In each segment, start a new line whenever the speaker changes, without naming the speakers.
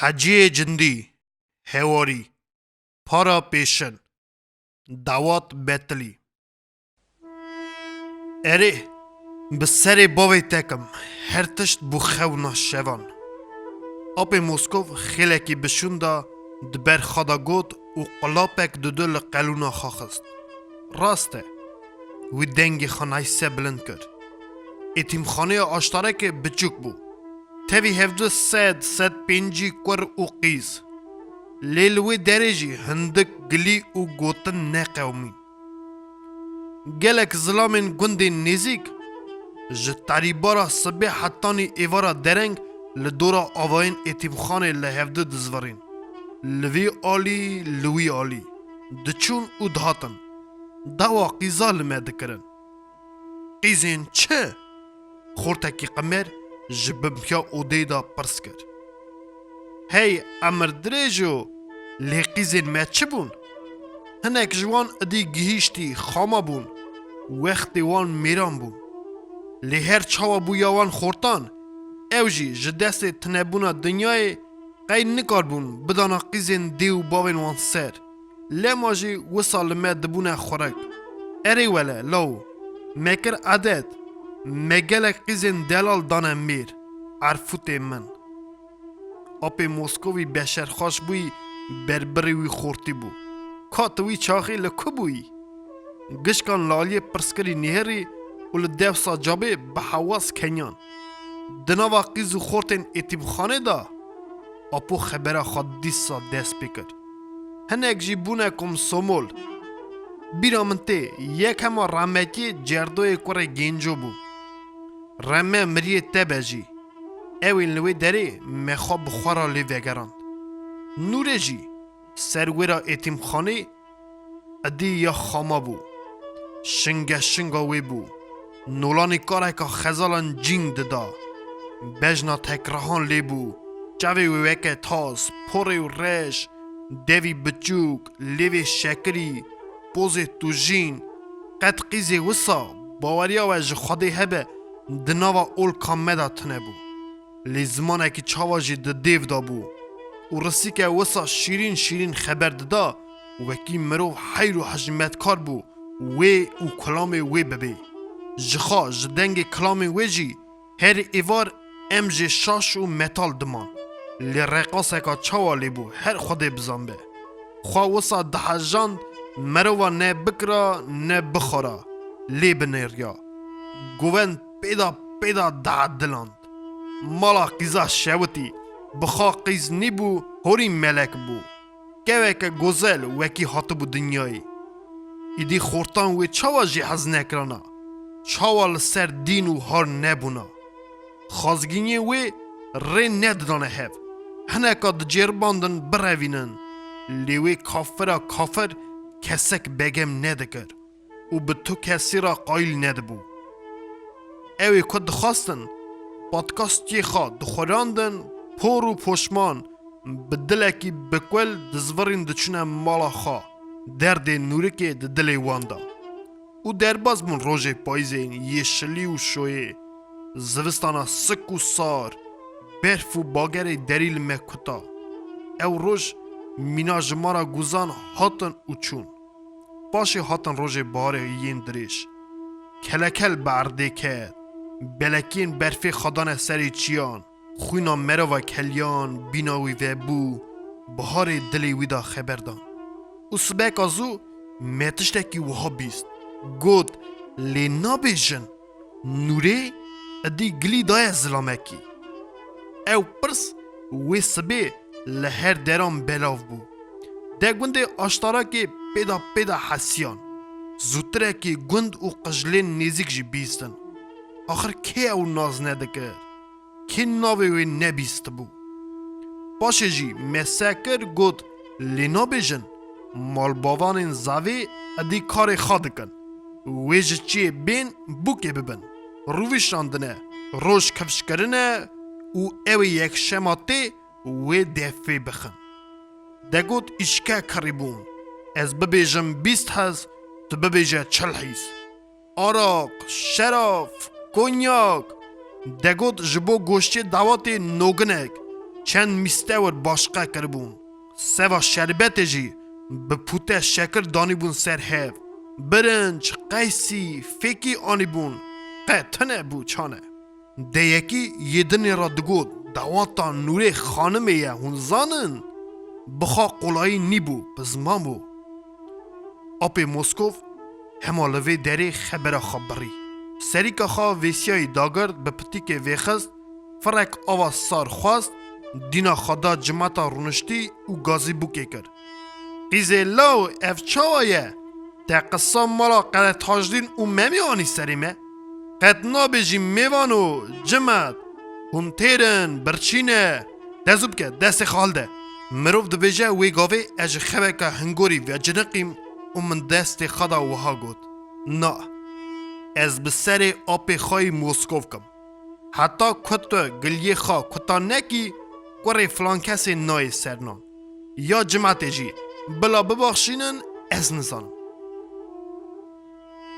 حجی جندی هواری پارا پیشن دعوت بتلی اره بسر باوی تکم هر تشت بو خونا شوان آپ موسکو خیلکی بشوندا دبر خدا گود و قلاپک دل قلونا خاخست راسته و دنگی خانای سه بلند کرد اتیم خانه آشتارک بچوک بو تاوی هفده سد پینجی کور و قیز لیلوی درجی هندک گلی و گوتن نقومین گلک ظلامن گند نزیک جتاری بارا صبح حتانی ایوارا درنگ لدورا آواین اتیم خانه لهفده دزورین لوی آلی دچون و دهاتن دوا قیزا لمه دکرن قیزین چه؟ خورتکی قمر جبمکیا اوده دا پرس کرد هی امر دریجو لی قیزین ما چه بون؟ هنک جوان ادی گهیشتی خاما بون وقتی وان میران بون لی هر چاوا بویاوان خورتان اوجی جدست تنبونا دنیای قی نکار بون بدانا قیزین دیو باوین وان سر لما جی وصال ما دبونا خورک اری ولا لو مکر عدد مگلک قیزین دلال دانا میر عرفوت من آپ موسکوی بشر خوش بوی بربری وی خورتی بو کاتوی چاخی لکو بوی گشکان لالی پرسکری نهری ول دفسا جابه به حواس کنیان دناوا قیزو خورتن اتیب خانه دا اپو خبره خود دیسا دست بکر هنک جی بونه کم سومول بیرا منته یک همه رمکی جردوی کره گینجو بو رمه مریه تبه جی اوین لوی داره مخواب بخورا لی وگراند نوره جی سرویرا اتیم خانه ادی یا خاما بو شنگا وی بو نولانی کاره که خزالان جین ددا بجنا تکرهان لی بو جاوی ویوکه تاز پوری و رش دوی بچوک لیوی شکری پوزی تو جین قد قیزی وسا باوریا و جخوادی هبه دناوا اول کامدا تنه بو لی زمانه که چاواجی ده دیو دا بو و رسی که وسا شیرین خبر ددا وکی مرو حیر و حجمت کار بو وی و کلام وی ببی جخا جدنگ کلام وی جی هر ایوار ام جی شاش و متال دمان لی رقاصه که چاوالی بو هر خود بزن به خواه وسا ده جاند مرو نه بکرا نه بخورا لی بنیریا گوون پیدا ده دلاند مالا قیزا شوتی بخوا قیز نیبو هوری ملک بو که گوزل وکی حاطه بو دنیایی ایدی خورتان وی چاوا جی حز نکرانا چاوا لسر دین و هار نبونا خازگینی وی ری نددانه هف هنکا ده جرباندن بروینن لیوی کافر کسک بگم ندکر و به تو کسی را قایل ندبو اوی کد خواستن پادکاستی خواه دخوراندن پور و پشمان بدلکی بکول دزورین دچونه مالا خواه درد نورکی دلی واندا او درباز من روژه پایزین یشلی و شویه زوستانا سک و سار برف و باگر دریل مکتا او روژ مینا جمارا گوزان هاتن و چون پاش هاتن روژه باره یین دریش کلکل برده کرد بلکین برفی خدان سری چیان خوینا مرا و کلیان بیناوی و بو بهار دلی ویدا خبر دان او سبک ازو متشتکی وها بیست گود لی نابیجن نوره ادی گلی دای زلامکی او پرس وی سبه لهر درام بلاو بو ده گوند آشتارا که پیدا حسیان زودتره که گوند و قجلین نیزیک جی بیستن آخر که او ناز ندکر که ناوی وی نبیست بو باشه جی مسکر گود لی نابیجن مال باوان زاوی ادی کار خادکن ویج چی بین بوکه ببن رویش راندنه روش کفش کرنه و اوی یک شماته و دفعه بخن ده گود اشکه کریبون از ببیجم 20 هز تو ببیجه 40 هیز آراق شراف کنیاک ده گود جبو گوشتی دعوت نوگنک چند میستور باشقه کربون سوا شربت جی به پوته شکر دانی بون سر هف برنج قیسی فکی آنی بون قطنه بو چانه ده یکی یدنی را دگود دواتا نوره خانمه یه هون زانن بخوا قولایی نی بو بزمان بو اپی موسکوف همالوی دری خبر خبری سری که خواه ویسیای داگرد به پتی که ویخست فرق آواز سار خواست دینا خدا جماعتا رونشتی و گازی بوکه کرد قیزه لاو اف چاوایه تا قصه مالا قد تاجدین و ممی آنی سریمه قد نابجی میوانو جماعت هم تیرن برچینه دزوب که دست خالده مروف دو بیجه وی گاوه اج خواه که هنگوری و جنقیم و من دست خدا وها گود نه از بسر آپ خواهی موسکوف کم حتی کتا گلیه خواه کتا نکی قره فلان کسی نای سرنان یا جماعت جی بلا ببخشینن از نزانم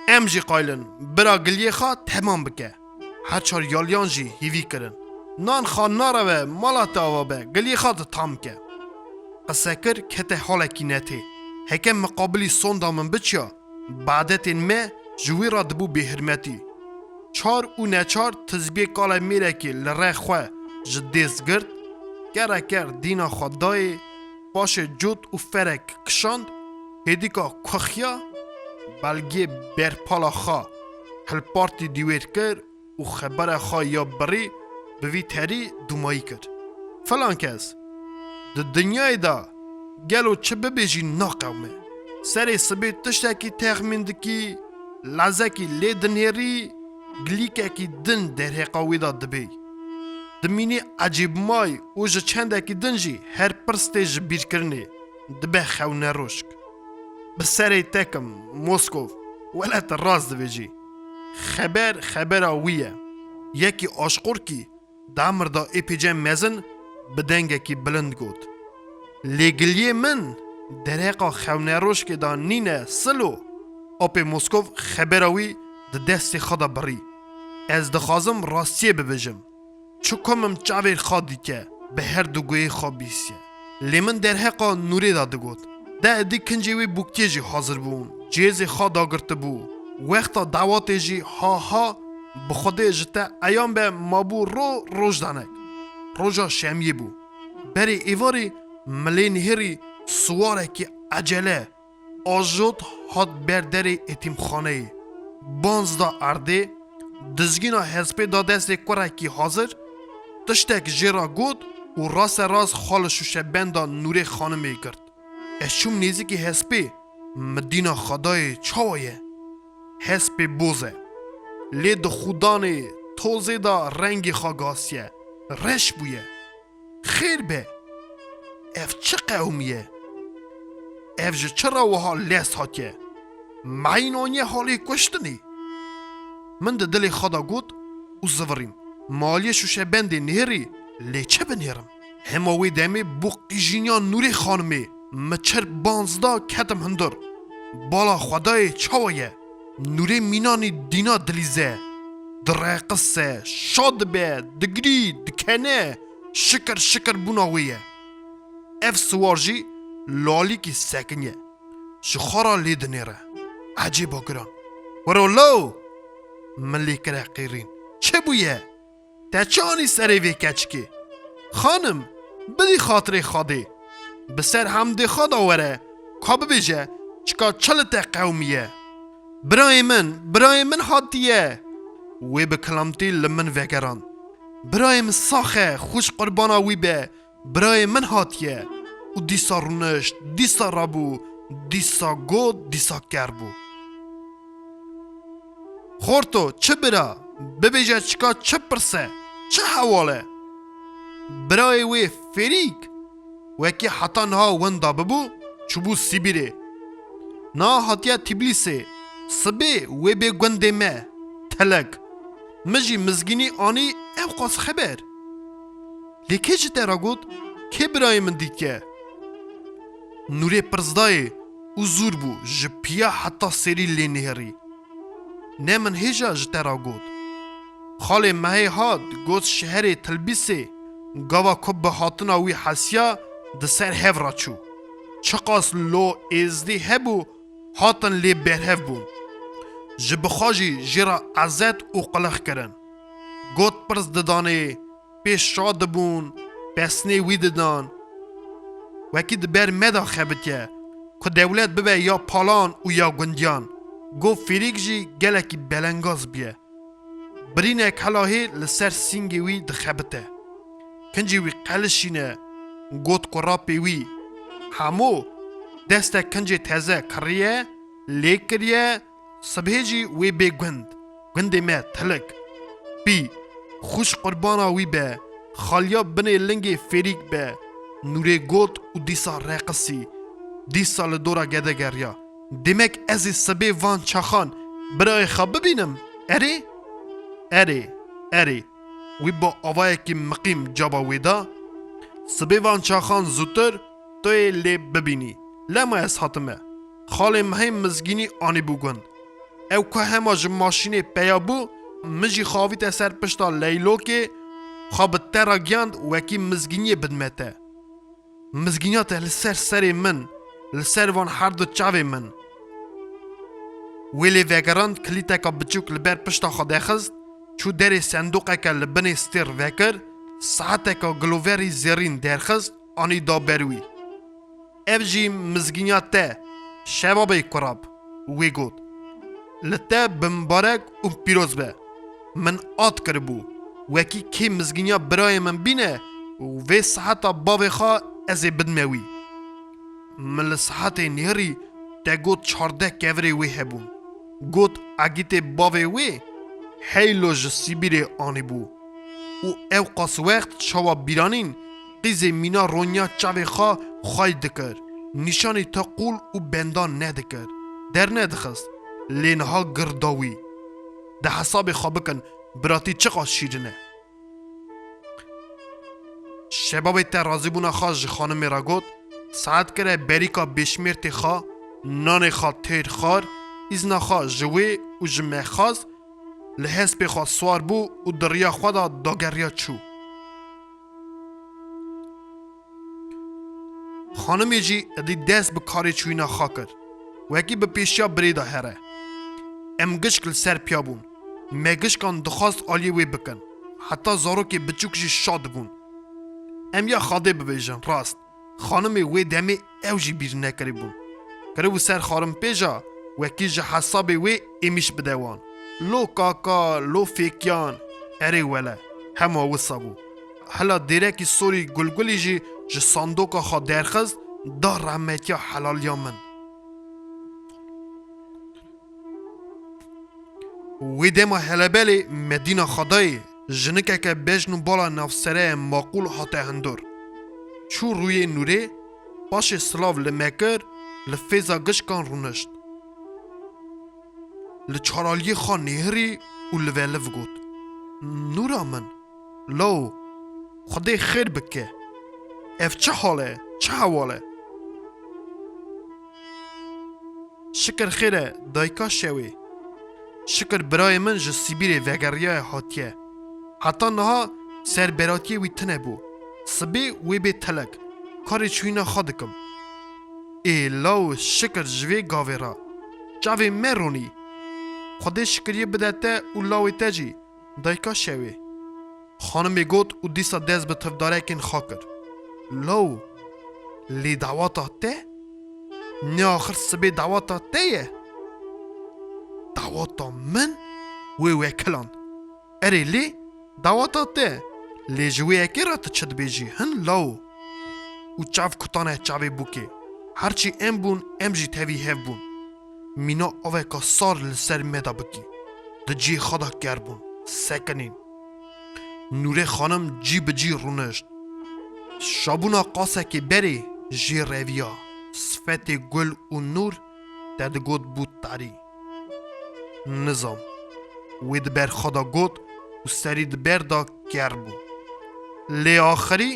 ام جی قایلن برا گلیه خواه تمام بکه هرچار یالیان جی هیوی کرن نان خواه ناروه مالات آوا به گلیه خواه تام که قصه کر کته حالکی نته هکم مقابلی سوندا من بچیا بعدتین ما جوی را دبو بهرمتی چار و نچار تزبیه کالا میره که لره خواه جدیز گرد گره کر دینا خدای باش جود و فرک کشاند هیدی که کخیا بلگی برپالا خواه هل پارتی دیویر کر و خبر خواه یا بری بوی تری دومایی کرد فلان کس ده دنیای دا گلو چه ببیجی ناقومه سر سبی تشتاکی تخمیندکی لازکی لیدنیری گلیکاکی دن در حقاوی دا دبی دمینی عجیب مای و جه چندکی دنجی هر پرسته جبیر کرنی دبه خونه روشک بسر تکم موسکوف ولات راز دویجی خبر آویه یکی آشقور کی دامر دا ایپیجه مزن بدنگه کی بلند گود لیگلیه من درقا خونه روشک دا نینه سلو آپ موسکوف خبراوی ده دست خدا بری از دخوازم راستیه ببجم چو کمم چاویر خادی که به هر دوگوی خوابیسیه لیمن در حقا نوری داده گود ده ادی کنجیوی بوکتی جی حاضر بون جیزی خواد آگرته بو وقتا دعواتی جی ها بخوده جتا ایام به مابو رو روش دانک روژا شمیه بو بری ایواری ملین هری سواره که عجله آجود هاد بردری اتیم خانه بانزدا ارده دزگینا حسبه دا دست کوره کی حاضر تشتک جیرا گود و راست خالشوشه بندا نوری خانمه کرد اشوم نیزی که حسبه مدینا خدای چاویه حسبه بوزه لید خودانه توزه دا رنگی خاگاسیه رش بویه خیر به اف چه قومیه اف جه چرا وها لیست هاتیه معینانیه حالی کشتنی من ده دل خدا گود و زوریم مالی شوشه بند نهری لی چه بنهرم هماوی دمی بو قیجینیان نوری خانمه مچر بانزدا کتم هندر بالا خدای چاویه نوری مینانی دینا دلیزه در قصه شاد به دگری دکنه شکر بوناویه اف سوارجی لالی کی سکنیه شخارا لید نیره عجیبا گران ورو لو ملی کره قیرین چه بویه؟ تا چانی سری وی کچکی خانم بدی خاطر خاده بسر حمد خدا وره که ببیجه چکا چلت قومیه برای من حادیه وی به کلامتی لمن وگران برای من ساخه خوش قربانا وی به برای من حادیه و دیسا رونشت دیسا رابو دیسا گود دیسا کربو خورتو چه برا ببیجه چکا چه پرسه چه حواله برای وی فریک وکی حتا نها وندا ببو چوبو سیبیره نا حتیا تبلیسه سبه وی به گنده مه تلک مجی مزگینی آنی اوقاس خبر لیکه جه ترا گود که برای من دید که نوری پرزدای او زور بو جپیا حتا سری لی نهری نه من هیجا جه ترا گود خاله مهی هاد گود شهر تلبیسه گاوا کب به هاتنا وی حسیا ده سر هف را چو چقاس لو ازدی هبو هاتن لی برهف بون جبخاجی جرا عزت و قلق کرن گوت پرز ددانه پیش شاد بون پسنی وی ددان وکی دبر مدا خبتیه که دولت ببه یا پالان و یا گندیان گو فریق جی گلکی بلنگاز بیه برینه کلاهی لسر سینگی وی دخبته کنجی وی قلشینه گوت قرابی وی همو دسته کنجی تازه کریه لیکریه سبهجی وی بی گند ما تلک بی خوش قربانا وی به خالیا بنی لنگی فریق به نوری گوت و دیسا رقصی دیسا لدورا گده گریا demek ez ê sibê van çaxan birayê xwe bibînim erê wî bi avayekî miqîm caba wê da sibê van çaxan zûtir tu yê lê bibînî lema ez hatime xalê mihê mizgînî anîbû gund ew ku hema ji maşînê peya bû min jî xavîte ser pişta leylokê xwe bi te ra giyand wekî mizgîniyê bidme te mizgîniya te li ser serê min li ser van her du çavê min wê lê vegerand kilîteka biçûk li ber pişta xwe dexist çû derê sendoqeke li binê stêr vekir saeteka giloverî zêrîn derxist anî da ber wî ev jî mizgîniya te şebabê kurab wê got li te bimbarek û pîroz be min at kiribû wekî kê mizgîniya birayê min bîne û vê seheta bavê xwe ez ê bidime wî min li sehetê nêrî te got çardeh kevirê wê hebûn got agîtê bavê wê heylo ji Sibîrê anîbû û ew qaswext çawa bîranîn qîzê mîna ronya çavê xwe xay dikir nîşanî te qûl û bendan nedikir dernedixist lê niha girda wî di hesabê xwe bikin biratî çi qas şîrin e şebabê te razîbûna xwe ji xanimê ra got saet kire berîka bêşmêr tê xwe nanê xwe têr xwar îzna xwe ji wê û ji me xas li hespê xwe swar bû û di riya xwe da dageriya çû xanimê jî edî dest bi karê çûyîna xwe kir wekî bi pêşiya birê da here em gişk li ser piya bûn me gişkan dixwast aliyê wê bikin heta zarokê biçûk jî şad bûn em ya xadê bibêjin rast xanimê wê demê ew jî bîr nekirîbûn kiribû ser xarimpêja wekî ji hesabê wê êmîş bide wan lo kaka lo fêkiyan erê wele hema wisa bû hela dêrekî sorî gulgulî jî ji sandoka xwe derxist da rehmetiya helaliya min wê dema helebelê Medîna Xedayê jinikeke bejn û bala navsereyê maqûl hate hundir çû rûyê nûrê paşê silav li me kir li fêza gişkan rûnişt li çaraliyê xwe nêhirî û li veliv got nûra min law Xwedê xêr bike ev çi hal e çi hewal e şikir xêr e dayika şewê şikir birayê min ji Sibîrê vegeriya hatiye heta niha serberatiyê wî tune bû sibê wê bê telek karê çûyîna xwe dikim ê law şikir ji vê gavê ra çavê me ronî Xwedê şikiriyê bide te û lawê te jî dayika şewê xanimê got û dîsa dest bi tivdarekên xwe kir law lê dawata te ne axir sibê dawata te ye dawata min wê wekiland erê lê dawata te lê ji wê yekê ra tu çi dibêjî hin law û çav kutane çavê bûkê herçî em bûn em jî tevî hev bûn mîna aveka sar li ser me da bikî di cî xwe da gerbûn sekinîn nûrê xanim cî bi cî rûnişt şabûna qasekê berê jê reviya sifetê gul û nûr te digot bû tarî nizam wê di ber xwe da got û serî di ber da ger bû lê axirî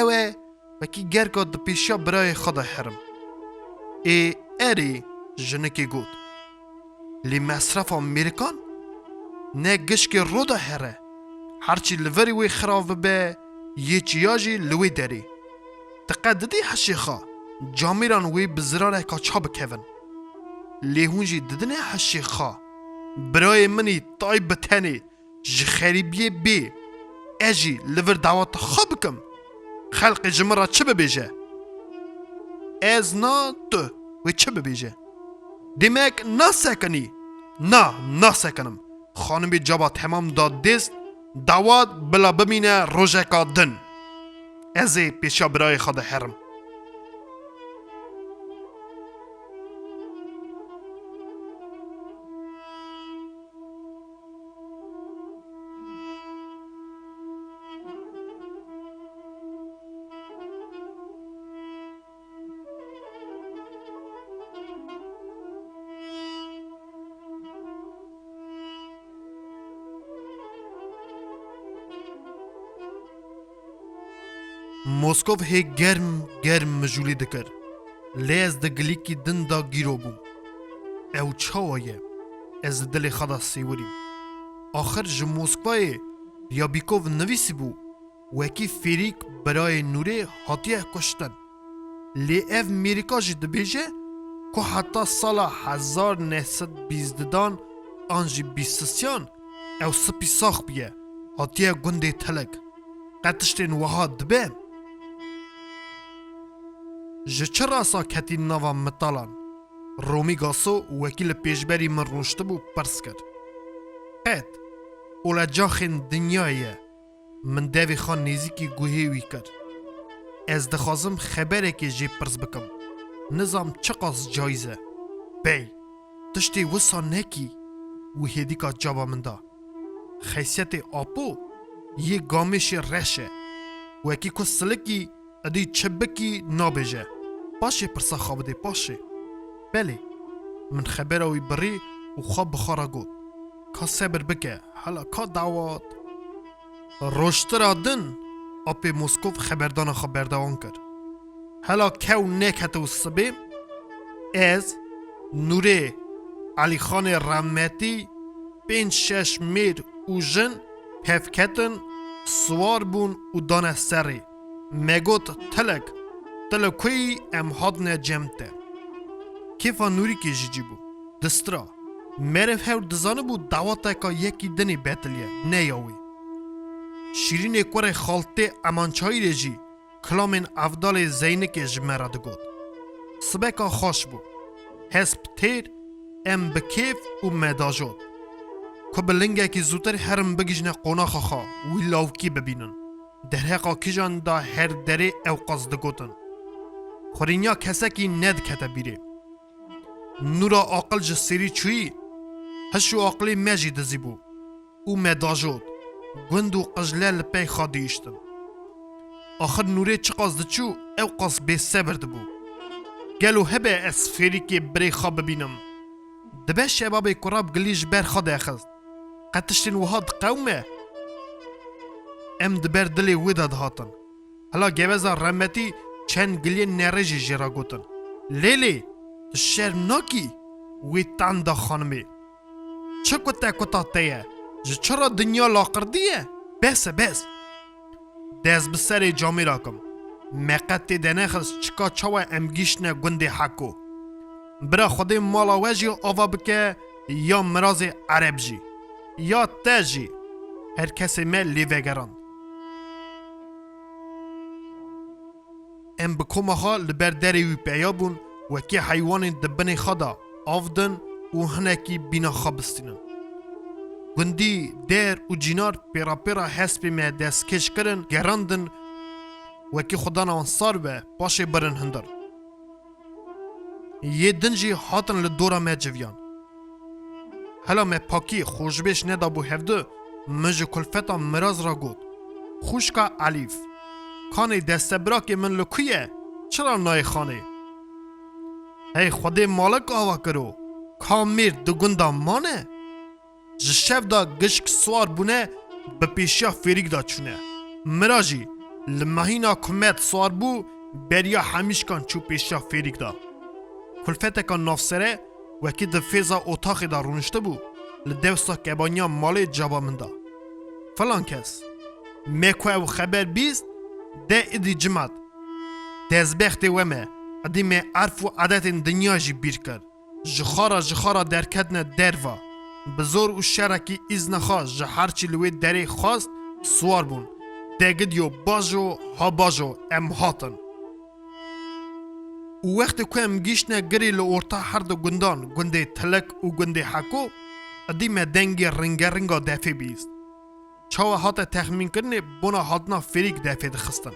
ew e wekî gerka di pêşiya birayê xwe da herim erê jinikê got lê mesrefa Mêrikan نه گشک رو دا هره هرچی لوری وی خراب به یه چیاجی لوی داری تقددی حشیخا جامیران وی بزراره که چا بکون لیهونجی ددنه حشیخا برای منی تای بتنی جخریبیه بی اجی لور دعوت خواب کم خلق جمرا چه ببیجه از نا تو و چه ببیجه demek ناسکنی ناسکنم خانمی جبا تمام داد دست دعوت بلا ببینه روژکا دن ازی پیشا برای خود حرم موسکوف هی گرم مجولی دکر لیز ده گلیکی دن دا گیرو بوم او چاوایه از دل خدا سیوریم آخر جو موسکوای ریابیکوف نویسی بو وکی فریک برای نوره حاتیه کشتن لی اف میریکا جی دبیجه که حتی سال 1912 آنجی بیستسیان او سپی ساخ بیه حاتیه گنده تلک قطشتین وها دبه جه راسا کتی نوا مطالان رومی گاسو وکیل پیشبری من روشته بو پرس کرد قید اولا جاخین دنیایه من دوی خان نیزی گوهیوی کرد از دخوازم خبره که جی پرس بکم نظام چقاس جایزه بی تشتی وسا نکی و هیدی که جابا من دا خیسیت آپو یه گامش رشه وکی که سلکی ادی چبکی نابجه باشه پرسا خوابده باشه بله من خبره وی بری و خواب بخارا گود که صبر بکه حالا که دعوات روشتر دن اپی موسکوف خبردان خبردوان کرد حالا که و نکت و سبیم از نوره علی خان رحمتی 5-6 میر و جن پفکتن سوار بون و دانه سری مگوت تلکوی ام حادنه جمته کیفا نوری که جیجی بو دسترا مرف هور دزانه بو دعواتا که یکی دنی بیتلیه نیاوی شیرین کور خالته امانچایی رجی کلامین افدال زینک جمرا دگود سبکا خوش بو حسب تیر ام بکیف و مداجود که بلنگه که زودتر هرم بگیجنه قناخا خوا وی لاوکی ببینن در حقا کجان دا هر دره او قصد گوتن خورینیا کسکی ند کتا بیره نورا عقل جسری چوی هشو عقلی مجی دزی بو او مداجود گوند و قجله لپی خادیشتن آخر نوره چه قصد چو او قصد بی صبر دبو گلو هبه از فیری که بری خواب ببینم دبه شباب کراب گلیج بر خود اخست قطشتین وهاد قومه ام دبر دلی ویداد هاتن حالا گوزا رحمتی چند گلی نرجی جرا گوتن لیلی شرم ناکی وی تاندا خانمی چه کتا تیه چرا دنیا لاقر دیه بس دست بسر جامی راکم مقتی دنخست چکا چوا امگیشنه گندی حکو برا خودی مالا وجی آوا بکه یا مراز عرب جی یا تجی هر کسی مل لیوگران ام بکومه ها لبر دری وی پیابون وکی حیوان دبنی خدا آفدن و هنکی بینا خوابستینن گندی در و جینار پیرا حسبی مه دست کش کرن گراندن وکی خدا نوانسار به باشه برن هندر یه دنجی حاتن لدورا مه جویان هلا مه پاکی خوشبش ندا بو هفده مجه کلفتا مراز را گود خوشکا علیف کانه دست براک من لکویه چرا نای خانه هی خودی مالک آوا کرو کامیر دو گندا مانه جشف دا گشک سوار بونه بپیشیا فریک دا چونه مراجی لمهینا کمت سوار بو بریا همیش کن چو پیشیا فریک دا کلفت کن نافسره وکی د فیزا اتاقی دا رونشته بو لدوستا کبانیا مالی جابا من دا فلان کس مکوه و خبر بیست ده ادی جمعت دزبخت ومه ادی می عرف و عادت دنیا جی بیر کر جخارا درکتن دروا بزور و شرکی از نخواست جهرچی لوی دری خواست سوار بون دگد یو باجو ها باجو ام هاتن و وقت که ام گیشنه گری لورتا هر دو گندان گنده تلک و گنده حکو ادی می دنگی رنگا دفع بیست چاوه هات تخمین کرنه بنا هاتنا فریک دفع دخستن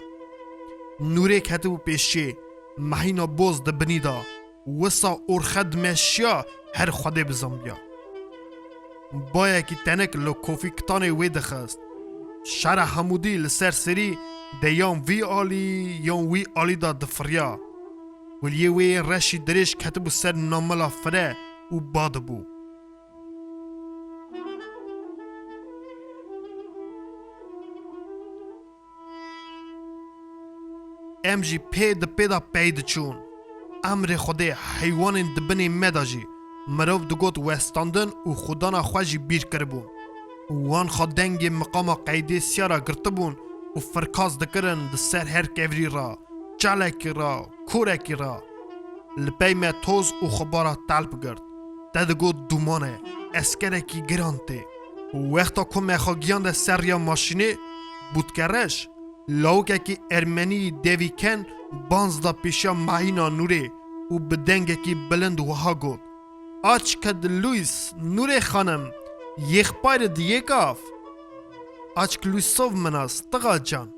نوره کتو پیشه مهینا بوز دبنی دا وسا ارخد مشیا هر خوده بزنبیا بایا کی تنک لو کوفی کتانه وی دخست شهر حمودی لسر سری ده یام وی آلی دا دفریا ولیه وی رشی درش کتبو سر ناملا فره و باد بو ام جی پیدا پید چون امر خوده حیوان دبنی مداجی مروف دگوت وستاندن و خودانا خواجی بیر کربون وان خدنگ مقام قیدی سیارا گرتبون و فرکاز دکرن ده سر هر کفری را چالکی را کورکی را لپی ما توز و خبارا طلب گرد دگوت دومانه اسکرکی گرانته وقتا که مخاگیان ده سر یا ماشینه بود کرش لاوکه کی ارمنی دیوی کن بانزدا پیشا مهینا نوره و بدنگه کی بلند وها گود آچ کد لویس نوره خانم یخ پایر دیگه کاف آچ که لویسوف مناس تقا جان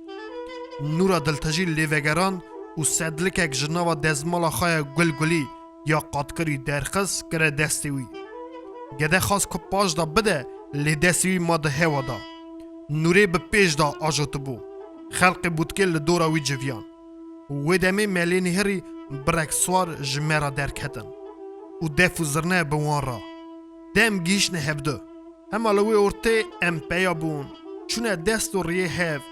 نورا دلتجی لیوگران و سدلک اک جناوا دزمالا خای گلی یا قادکری درخص کره دستیوی گده خواست که پاش دا بده لی دستیوی ما ده هوا دا نوره به پیش دا آجوت بو خلق بودکه لدورا وی جویان و دمه ملین هری برک سوار جمرا درکتن و دفو زرنه بوان را دم گیش نه هفده هم علوی ارته ام پیا بون چونه دست و ریه هف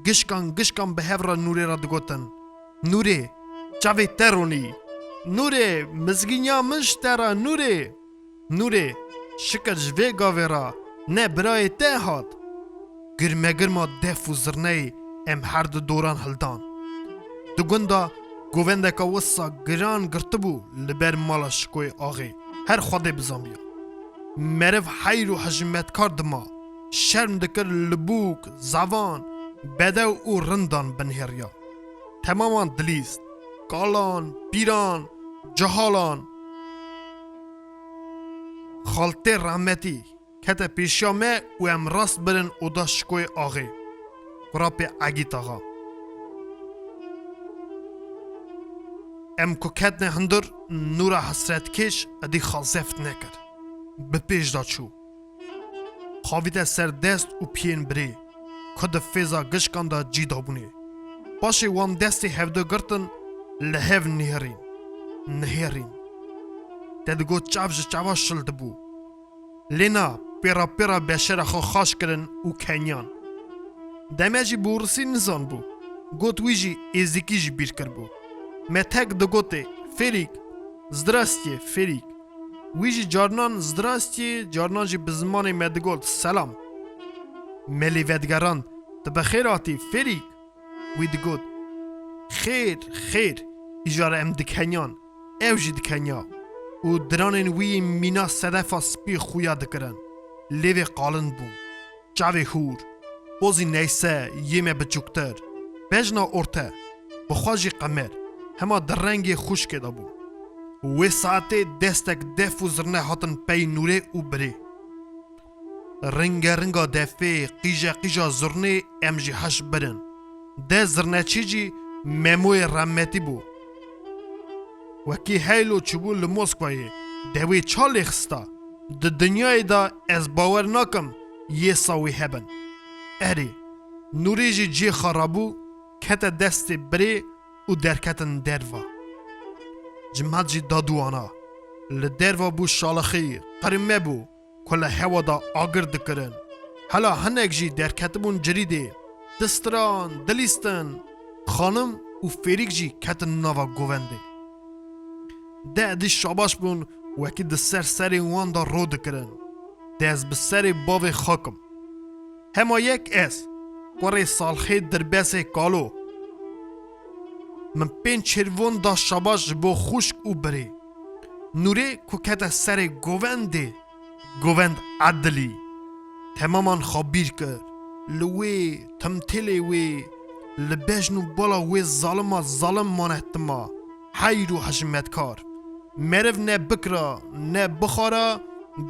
گشکان به هف را نوره را دگوتن نوره چاوی ترونی نوره مزگینیا منش ترا نوره شکر جوی گاوه را نه برای ته هات گرما دفو زرنه ام هر دو دوران هلدان دو گندا گوونده که وسا گران گرتبو لبر مالا شکوی آغی هر خوده بزامیا مرف حیر و حجمت کرد ما شرم دکر لبوک زوان بده و رندان بنهریا تماما دلیست کالان پیران جهالان خالته رحمتی کتا پیشیا مه و ام راست برن او دا شکوی آغی قراب عگیت آغا ام کوکت نه هندر نورا حسرت کش ادی خازفت نکر به پیش دا چو خواهیت سر دست و پین بری کد فیزا گشکان دا جی دابونه باشه وان دستی هفده گرتن لحف نهرین تدگو چاوا شلد بو لینا پیرا بشر خو خاش کرن و کنیان دمجی بورسی نزان بو گوت ویجی ازیکی جی بیر کر بو متک دگوته فریک زدراستی فریک ویجی جارنان زدراستی جارنان جی بزمان مدگوت سلام ملی ودگران تبخیر آتی فریک وی دگوت خیر ایجار ام دکنیان او جی دکنیا و درانین وی مینا صدفا سپی خویا دکرن لیوی قالن بو چاوی هور بوزی نیسه یمه بچوکتر بجنا ارته بخواجی قمر هما در رنگ خوش کده بو و ساعته دستک دفو زرنه هاتن پی نوره و بره رنگا دفه قیجا زرنه امجی هش برن ده زرنه چیجی مموی رمتی بو وکی هیلو چبو لموسکوی دوی چالی خستا ده دنیای دا از باور ناکم یه ساوی هبن اری نوری جی خرابو کت دست بری و درکتن دروا جمعت جی دادوانا لدروا بو شالخی قرمه بو کل هوا دا آگر دکرن حالا هنک جی درکتبون جریده دستران دلیستن خانم و فریک جی کتن ناوا گوونده ده دی شاباش بون وکی ده سر وان دا رو دکرن دست بسر باو خاکم هما یک اس قره سالخه در بس کالو من پین چروون دا شباش بو خشک او بره نوره کوکت سر گووند عدلی تمامان خبیر کرد لوی تمثیل وی لبجنو بالا وی ظالم مانهتما حیر و حشمت کار مرف نه بکرا نه بخارا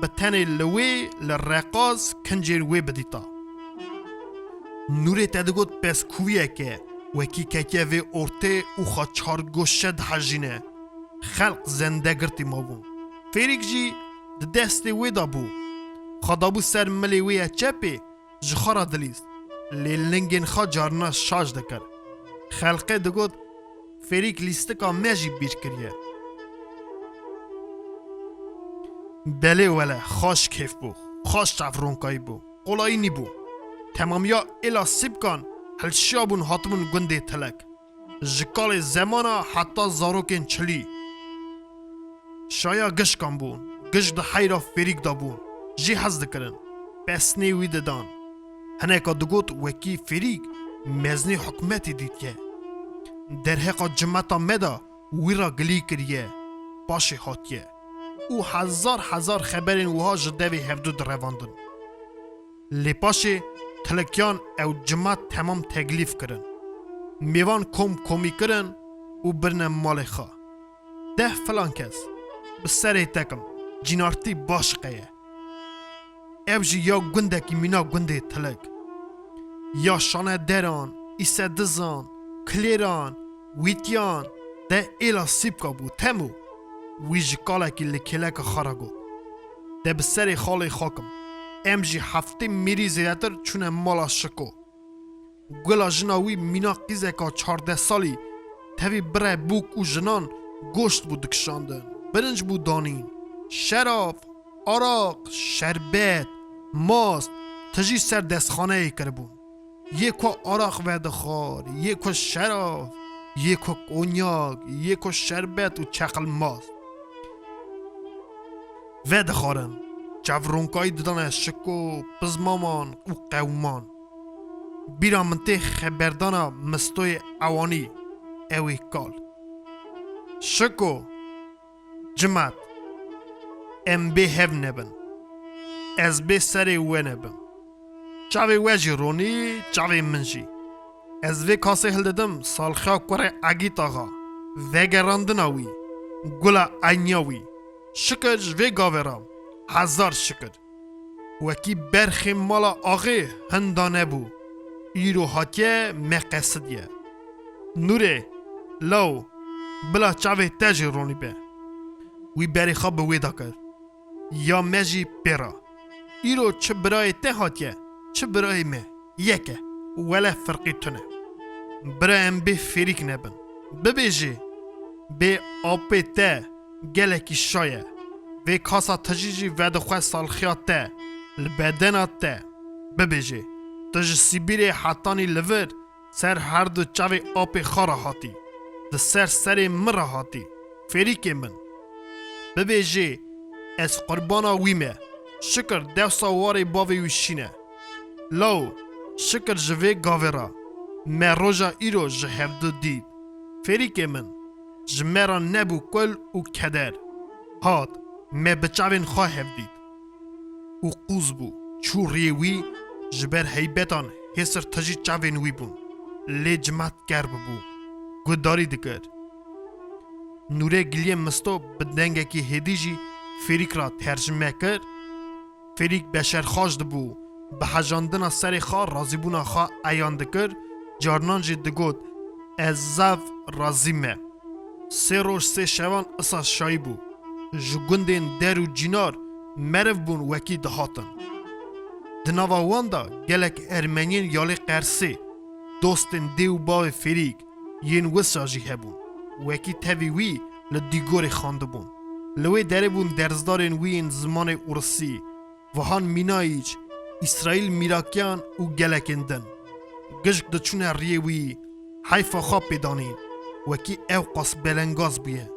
بتنه لوی لرقاز کنجر وی بدیتا نوره تدگوت پس کویه که وکی که وی ارته او خاچار گوشد حجینه خلق زنده گرتی ما بون فریک جی دست وی دا بو خدابو سر ملی وی چپی جخارا دلیست لیلنگین خوا جارنا شاج دکر خلقه دگوت فریک لیستکا مجی بیر کریه بله وله خوش کیف بو خوش چفرونکایی بو قولایی نی بو تمامیا الا سیب کن هلشیابون حتمون گنده تلک جکال زمانا حتی زاروکین چلی شایا گش کن بون گش ده حیرا فریک دا بون جی حز دکرن پسنی وی ددان هنکا دگوت وکی فریک مزنی حکمتی دید که در حقا جمعتا مدا وی را گلی کریه باشه هاتیه او هزار خبرین وها جدوی هفدود رواندن لی پاشه تلکیان او جماعت تمام تگلیف کرن میوان کمی کرن و برن مال خواه ده فلان کس بسره تکم جینارتی باش قیه او جی یا گنده کی مینا گنده تلک یا شانه دران ایسه دزان کلیران ویتیان ده ایلا سیب که بود تمو وی جکاله کی لکلک خارگو ده بسره خاله خاکم ام جی هفته میری زیادتر چونه مالا شکو گلا جناوی مینا قیزه که 14 سالی تاوی برای بوک و جنان گوشت بود دکشاندن برنج بود دانین شراب عراق شربت ماست تجی سر دستخانه ای کربون یکو عراق و دخار یکو شراب یکو کنیاک یکو شربت و چقل ماست و دخارن جورونکای دادن شکو پزمامان و قومان بیرا منته خبردانا مستوی اوانی اوی کال شکو جماعت ام بی هف نبن از بی سری و نبن چاوی وجی رونی چاوی منجی از وی کاسه هل دادم سالخیا کوره اگیت آغا وگراندناوی گلا اینیاوی شکر وی گاورام 1000 شکر وکی برخی مالا آغی هندانه بو ایرو هاتیه مقصدیه نوره لو بلا چاوی تاجی رونی به وی بری خواب به ویدا کرد یا مجی پیرا ایرو چه برای ته هاتیه چه برای مه یکه ولا فرقی تونه برای ام بی فریک نبن ببیجی به آپی ته گلکی شایه وی کاسا تجیجی ودخواه سالخیات ته لبدنات ته ببیجی تج سیبیری حتانی لور سر هر دو چاوی آپی خارا هاتی ده سر مرا هاتی فریک من ببیجی از قربانا ویمه شکر دوسا واری باوی وشینه لو شکر جوی گاورا ما روژا ایرو جهفدو دید فریک من جمرا نبو کل و کدر هاد ما بچاوین خواه دید و قوز بو چوری وی جبر حیبتان هسر تجی چاوین وی بون لی جماعت کرب بو گوداری دکر نوره گلیه مستو بدنگه که هدیجی فریک را ترجمه کرد فریک بشر خواج دبو به حجاندن سر خواه رازی بونا خواه ایان دکر جارنان جی دگود از زف رازیمه 3 روز 3 شوان اساس شایی بو جگندین در و جینار مرف بون وکی دهاتن دناوا واندا گلک ارمنین یالی قرسی دوستن دیو باو فریک ین وساجی هبون وکی تاوی وی لدیگوری خانده بون لوی داره بون درزدارین وی این زمان ارسی و هان مینایج اسرائیل میراکیان و گلکندن گشک دچونه ریوی حیفا خواب پیدانین وکی او قاس بلنگاز بیه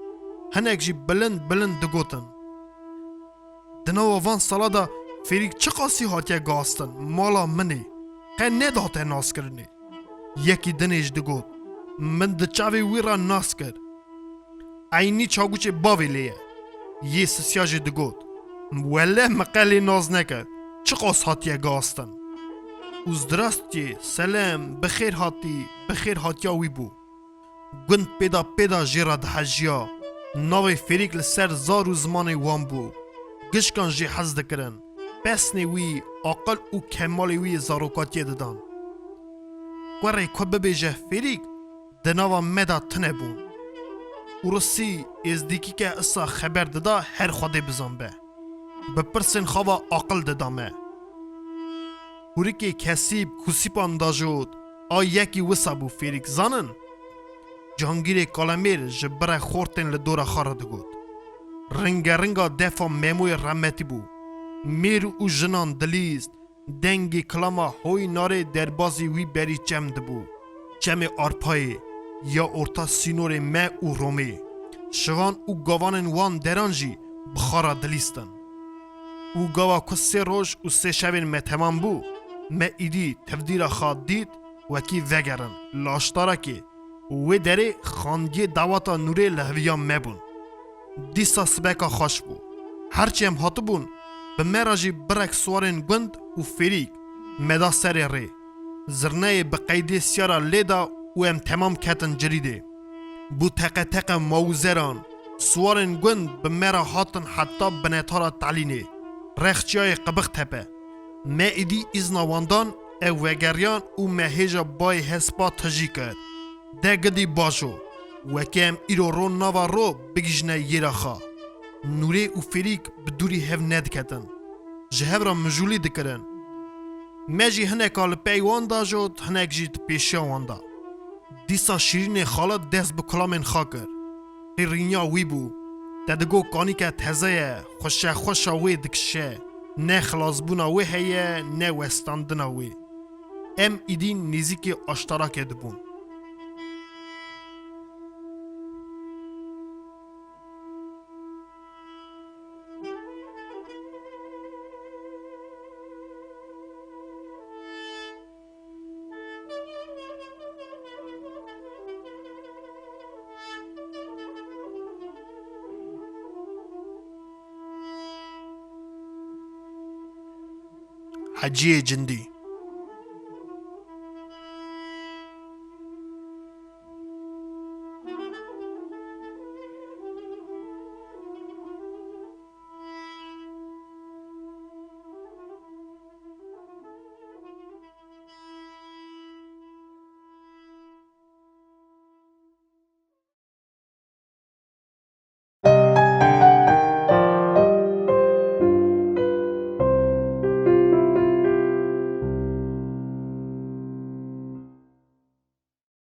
هنک جی بلند دگوتن دناو وان سالا دا فریک چه قاسی هاتیه گاستن مالا منی قه نداته ناس کرنی یکی دنیش دگود من ده چاوی وی را ناس کر عینی چاگوچه باوی لیه یه سسیاج دگود وله مقالی ناز نکر چه قاس هاتیه گاستن Uzdrastye, selam, bixêr hatî, bixêr hatiya wî bû. Gund pêda jêra dihejiya, navê fêrîk li ser zar û zimanê wan bû. Gişkan jî hez dikirin, pesnê wî, aqil û kemalê wî zarokatiyê didan. Werê ku bibêje fêrîk, di nava me da tune bûn. û risî êzdîkîke îsa xeber dida her xwedê bizanbe. Bi pirsên xava aqil dida me. Hûrikê kesîb kusîpan da jod, a yekî wisa bû fêrîk zanin? Cihangîrê Kalemêr ji bire xortên li dora xwe re digot. Ringa defa memoyê remetî bû. Mêr û jinan dilîst, dengê kilama hoyî narê derbasî wî berî çem dibû. Çemê arpayê, ya orta sînorê me û Romê. Şivan û gavanên wan deran jî bi xara dilîstin. û gava ku sê roj û sê şevên me temam bû, me îdî tevdîra xwe dît wekî vegerin li aştarekê û wê derê xandiyê dawata nûrê li heviya me bûn. Dîsa sibeka xweş bû. Herçi em hatibûn, bi me re jî birek swarên gund û fêrîk me da serê rê. Zirneyê bi qeydê siyara lê da û em temam ketin cirîdê. Bû teqe mawzeran, swarên gund bi me re hatin heta binetara telînê. Rexçiyayê qibix tepe. Me îdî îzna wandan ew vegeriyan û me hêja bayê hespa tijî kir. De gidî baş o. Wekî em îro ro nava ro bigîjine yêra xwe. Nûrê û fêrîk bi dûrî hev nediketin. Ji hev re mijûlî dikirin. Me jî hineka li pey wan da jot, hinek jî di pêşiya wan da. Dîsa Şîrînê xala dest bi kulamên xwe kir. Qîrîniya wî bû. Te digo kanîke teze ye, xweşa wê dikişe. Ne xilasbûna wê heye, ne westandina wê. Em îdî nêzîkê aştarakê dibûn. Heciyê cindî.